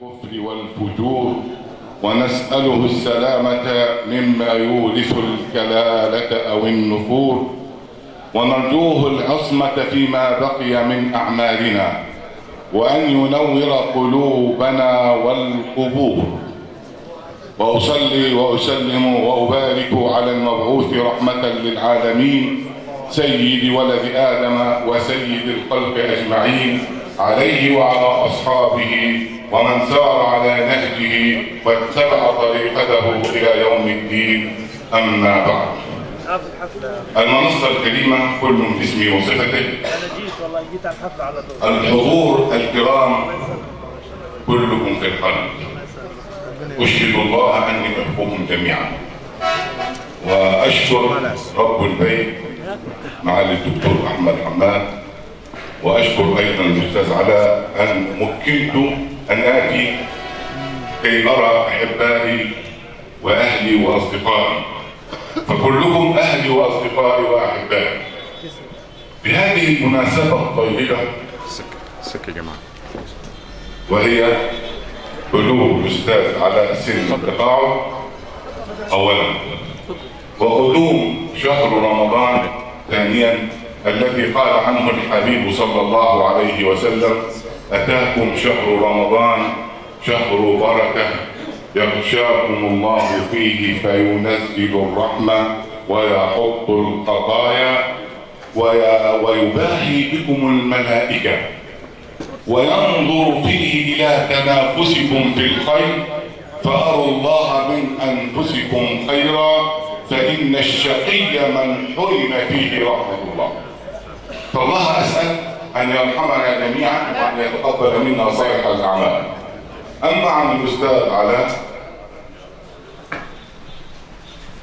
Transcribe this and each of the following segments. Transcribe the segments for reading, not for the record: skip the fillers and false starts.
الكفر والفجور، ونسأله السلامة مما يورث الكلالة أو النفور، ونرجوه العصمة فيما بقي من أعمالنا، وأن ينور قلوبنا والقبور. وأصلي وأسلم وأبارك على المبعوث رحمة للعالمين سيد ولد آدم وسيد الخلق أجمعين، عليه وعلى أصحابه ومن سار على نهجه واتبع طريقته إلى يوم الدين. أما بعد، المنصة الكريمة كل باسمي وصفته، الحضور الكرام كلكم في القلب، أشهد الله أني أحبكم جميعا، وأشكر رب البيت معالي الدكتور أحمد حماد، وأشكر أيضا الأستاذ علاء أن مكنت أن آتي كي أرى أحبائي وأهلي وأصدقائي، فكلكم أهلي وأصدقائي وأحبائي. بهذه المناسبة الطيبة وهي بلوغ الأستاذ علاء سن التقاعد أولا، وقدوم شهر رمضان ثانيا، الذي قال عنه الحبيب صلى الله عليه وسلم: أتاكم شهر رمضان شهر بركة يغشاكم الله فيه فينزل الرحمة ويحط الخطايا ويباهي بكم الملائكة وينظر فيه إلى تنافسكم في الخير، فأروا الله من أنفسكم خيرا، فإن الشقي من حرم فيه رحمة الله. فالله أسأل أن يرحمنا جميعا وأن يتقبل منا صالح الأعمال. أما عن الأستاذ علاء،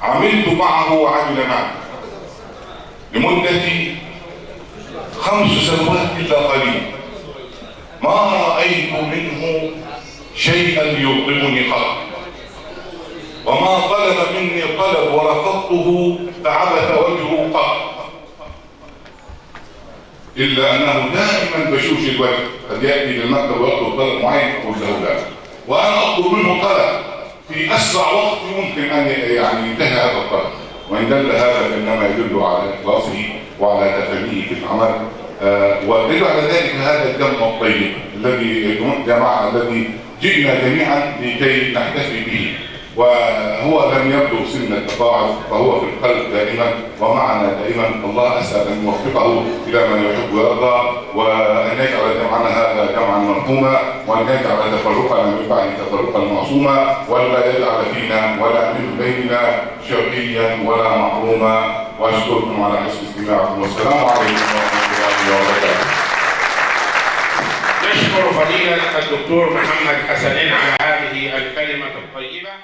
عملت معه وعمل معه لمدة 5 سنوات إلا قليل، ما رأيت منه شيئا يغضبني قط، وما طلب مني طلب ورفضته فعبث وجهه قط، إلا أنه دائما بشوش الوجه، قد يأتي للمكتب ويطلب طلب معين أقول له لا، وأنا أطلب منه طلب في أسرع وقت ممكن أن ينتهي هذا الطلب، وإن دل هذا فإنما يدل على إخلاصه وعلى تفانيه في العمل، ودل على ذلك هذا الجمع الطيب الذي الذي جئنا جميعا لكي نحتفي به، وهو لم يبلغ سن التقاعد فهو في القلب دائما ومعنا دائما. الله أسأل أن يوفقه إلى من يحب ويرضى، وأن يجعل جمعنا هذا جمعا مرحوما، وأن يجعل تفرقنا من بعد تفرقا معصوما، ولا يجعل فينا ولا من بيننا شقيا ولا محروما. وأشكركم على حسن استماعكم، والسلام عليكم ورحمة الله وبركاته. نشكر فضيلة الدكتور محمد حسنين على هذه الكلمة الطيبة.